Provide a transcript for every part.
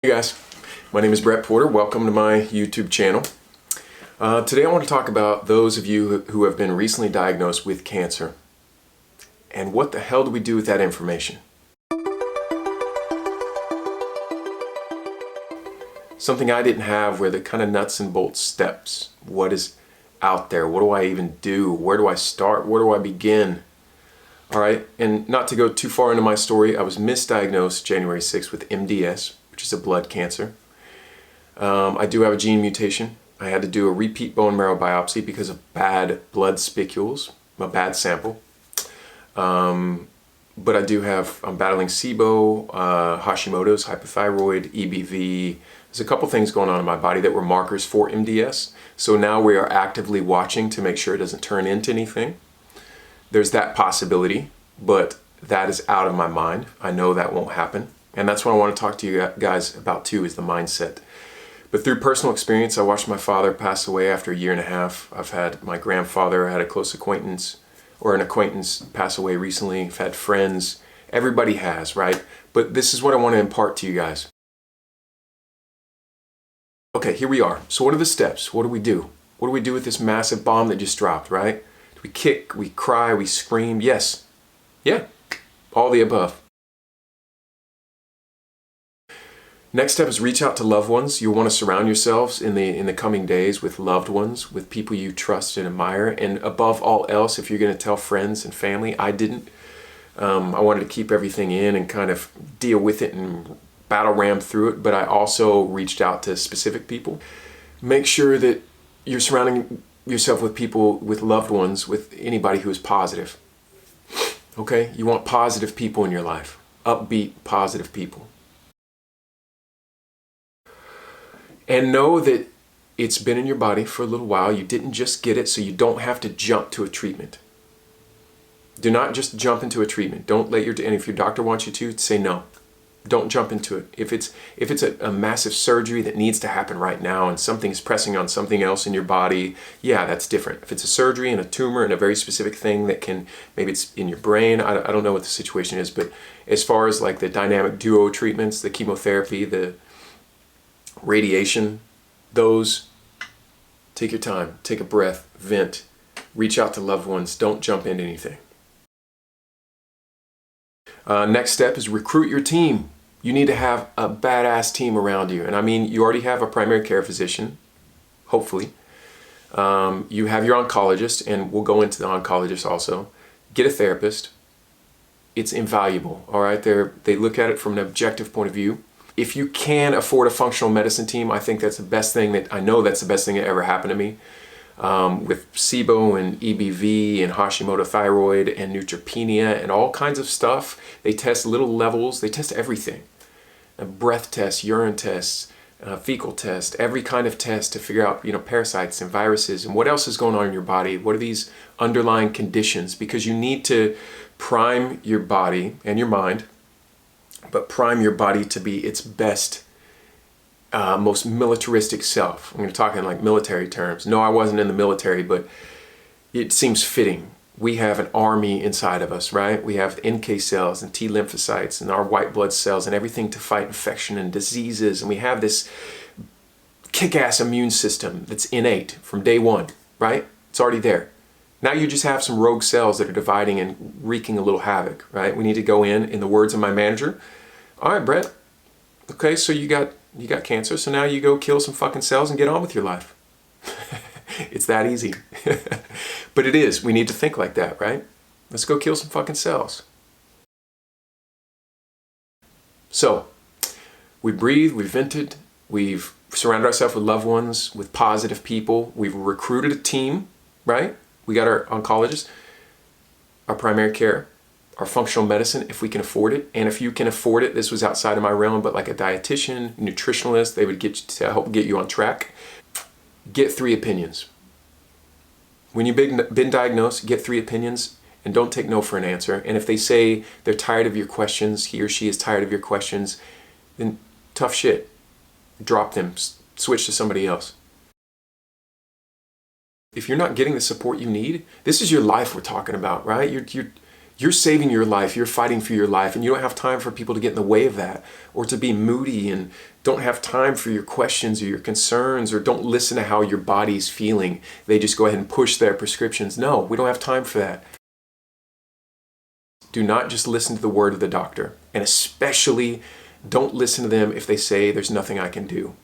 Hey guys, my name is Bret Porter. Welcome to my YouTube channel. Today I want to talk about those of you who have been recently diagnosed with cancer and what the hell do we do with that information? Something I didn't have were the kind of nuts and bolts steps. What is out there? What do I even do? Where do I start? Where do I begin? Alright, and not to go too far into my story, I was misdiagnosed January 6th with MDS, which is a blood cancer. I do have a gene mutation. I had to do a repeat bone marrow biopsy because of bad blood spicules, a bad sample. But I'm battling SIBO, Hashimoto's, hypothyroid, EBV. There's a couple things going on in my body that were markers for MDS. So now we are actively watching to make sure it doesn't turn into anything. There's that possibility, but that is out of my mind. I know that won't happen. And that's what I want to talk to you guys about too, is the mindset. But through personal experience, I watched my father pass away after a year and a half. I've had my grandfather, I had a close acquaintance, or an acquaintance pass away recently. I've had friends. Everybody has, right? But this is what I want to impart to you guys. Okay, here we are. So what are the steps? What do we do? What do we do with this massive bomb that just dropped, right? Do we kick, we cry, we scream? Yes. Yeah. All the above. Next step is reach out to loved ones. You'll want to surround yourselves in the coming days with loved ones, with people you trust and admire. And above all else, if you're going to tell friends and family, I didn't. I wanted to keep everything in and kind of deal with it and battle ram through it. But I also reached out to specific people. Make sure that you're surrounding yourself with people, with loved ones, with anybody who is positive. Okay? You want positive people in your life. Upbeat, positive people. And know that it's been in your body for a little while. You didn't just get it, so you don't have to jump to a treatment. Do not just jump into a treatment. Don't let and if your doctor wants you to, say no. Don't jump into it. If it's a massive surgery that needs to happen right now and something's pressing on something else in your body, yeah, that's different. If it's a surgery and a tumor and a very specific thing that maybe it's in your brain, I don't know what the situation is, but as far as like the dynamic duo treatments, the chemotherapy, the radiation, those, take your time, take a breath, vent, reach out to loved ones, don't jump into anything. Next step is recruit your team. You need to have a badass team around you. And I mean, you already have a primary care physician, hopefully. You have your oncologist, and we'll go into the oncologist also. Get a therapist. It's invaluable, all right? They look at it from an objective point of view. If you can afford a functional medicine team, I think that's the best thing that ever happened to me. With SIBO and EBV and Hashimoto thyroid and neutropenia and all kinds of stuff. They test little levels, they test everything. Breath tests, urine tests, fecal tests, every kind of test to figure out, parasites and viruses and what else is going on in your body. What are these underlying conditions? Because you need to prime your body and your mind, but prime your body to be its best, most militaristic self. I'm going to talk in like military terms. No, I wasn't in the military, but it seems fitting. We have an army inside of us, right? We have NK cells and T lymphocytes and our white blood cells and everything to fight infection and diseases. And we have this kick-ass immune system that's innate from day one, right? It's already there. Now you just have some rogue cells that are dividing and wreaking a little havoc, right? We need to go in the words of my manager. All right, Bret. Okay, so you got cancer, so now you go kill some fucking cells and get on with your life. It's that easy. But it is. We need to think like that, right? Let's go kill some fucking cells. So, we breathed, we vented, we've surrounded ourselves with loved ones, with positive people. We've recruited a team, right? We got our oncologist, our primary care, our functional medicine, if we can afford it. And if you can afford it, this was outside of my realm, but like a dietitian, nutritionalist, they would get you to help get you on track. Get 3 opinions. When you've been diagnosed, get 3 opinions and don't take no for an answer. And if they say they're tired of your questions, he or she is tired of your questions, then tough shit. Drop them, switch to somebody else. If you're not getting the support you need, this is your life we're talking about, right? You're saving your life, you're fighting for your life, and you don't have time for people to get in the way of that, or to be moody and don't have time for your questions or your concerns, or don't listen to how your body's feeling. They just go ahead and push their prescriptions. No, we don't have time for that. Do not just listen to the word of the doctor, and especially don't listen to them if they say there's nothing I can do.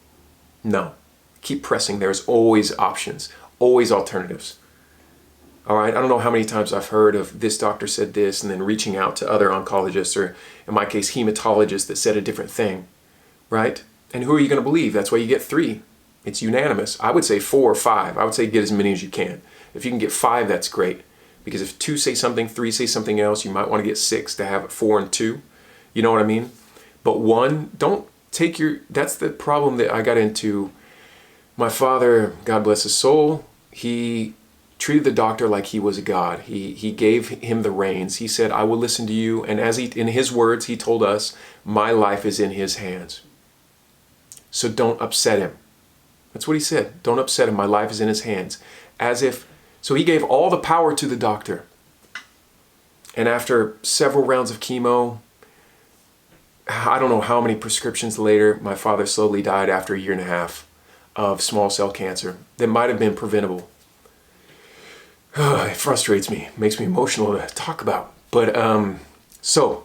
No, keep pressing. There's always options, always alternatives. All right, I don't know how many times I've heard of this doctor said this, and then reaching out to other oncologists, or in my case, hematologists that said a different thing, right? And who are you going to believe? That's why you get 3. It's unanimous. I would say 4 or 5. I would say get as many as you can. If you can get 5, that's great. Because if 2 say something, 3 say something else, you might want to get 6 to have 4 and 2. You know what I mean? But 1, don't take your, that's the problem that I got into. My father, God bless his soul, he treated the doctor like he was a god. He gave him the reins. He said, I will listen to you. And as he, in his words, he told us, my life is in his hands. So don't upset him. That's what he said. Don't upset him. My life is in his hands. As if, so he gave all the power to the doctor. And after several rounds of chemo, I don't know how many prescriptions later, my father slowly died after a 1.5 years of small cell cancer that might have been preventable. It frustrates me, makes me emotional to talk about. But so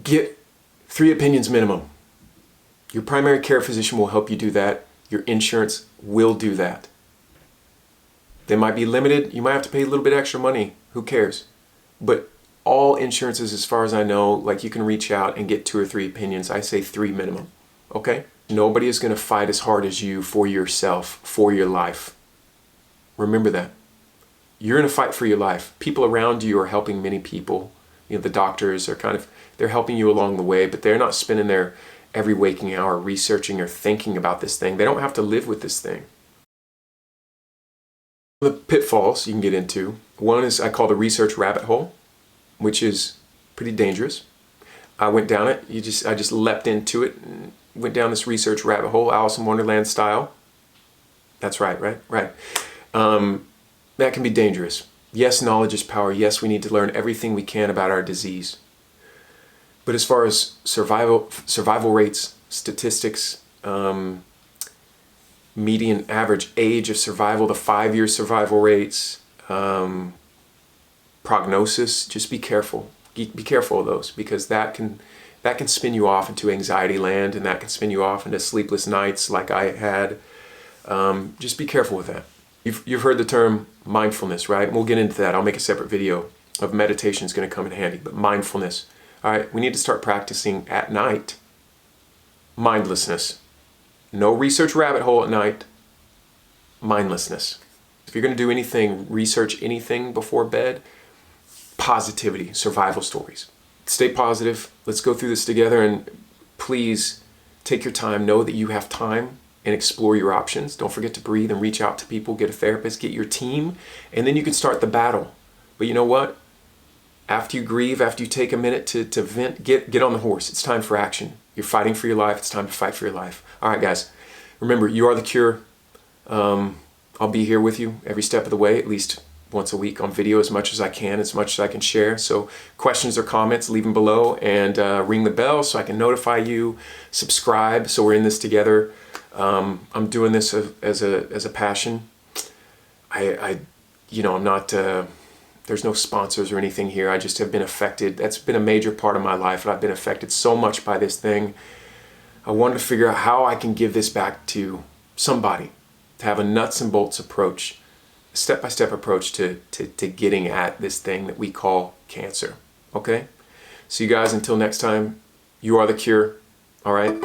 get 3 opinions minimum. Your primary care physician will help you do that. Your insurance will do that. They might be limited. You might have to pay a little bit extra money. Who cares? But all insurances, as far as I know, like you can reach out and get 2 or 3 opinions. I say 3 minimum. Okay? Nobody is going to fight as hard as you for yourself, for your life. Remember that. You're in a fight for your life. People around you are helping many people. You know, the doctors are they're helping you along the way, but they're not spending their every waking hour researching or thinking about this thing. They don't have to live with this thing. The pitfalls you can get into. One is I call the research rabbit hole, which is pretty dangerous. I went down it. I just leapt into it and went down this research rabbit hole, Alice in Wonderland style. That's right. That can be dangerous. Yes, knowledge is power. Yes, we need to learn everything we can about our disease. But as far as survival rates, statistics, median average age of survival, the 5-year survival rates, prognosis, just be careful. Be careful of those, because that can spin you off into anxiety land, and that can spin you off into sleepless nights like I had. Just be careful with that. You've heard the term mindfulness, right? We'll get into that. I'll make a separate video of meditation. Is going to come in handy, but mindfulness. All right, we need to start practicing at night mindlessness. No research rabbit hole at night. Mindlessness. If you're going to do anything, research anything before bed, positivity, survival stories. Stay positive. Let's go through this together, and please take your time. Know that you have time, and explore your options. Don't forget to breathe and reach out to people, get a therapist, get your team, and then you can start the battle. But you know what? After you grieve, after you take a minute to vent, get on the horse. It's time for action. You're fighting for your life. It's time to fight for your life. All right, guys. Remember, you are the cure. I'll be here with you every step of the way, at least once a week on video, as much as I can, as much as I can share. So questions or comments, leave them below, and ring the bell so I can notify you. Subscribe so we're in this together. I'm doing this as a passion. I'm not, there's no sponsors or anything here. I just have been affected. That's been a major part of my life, and I've been affected so much by this thing. I wanted to figure out how I can give this back to somebody, to have a nuts and bolts approach, a step-by-step approach to getting at this thing that we call cancer. Okay? So you guys, until next time, you are the cure. All right?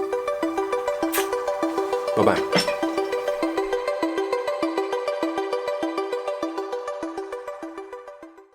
Bye-bye.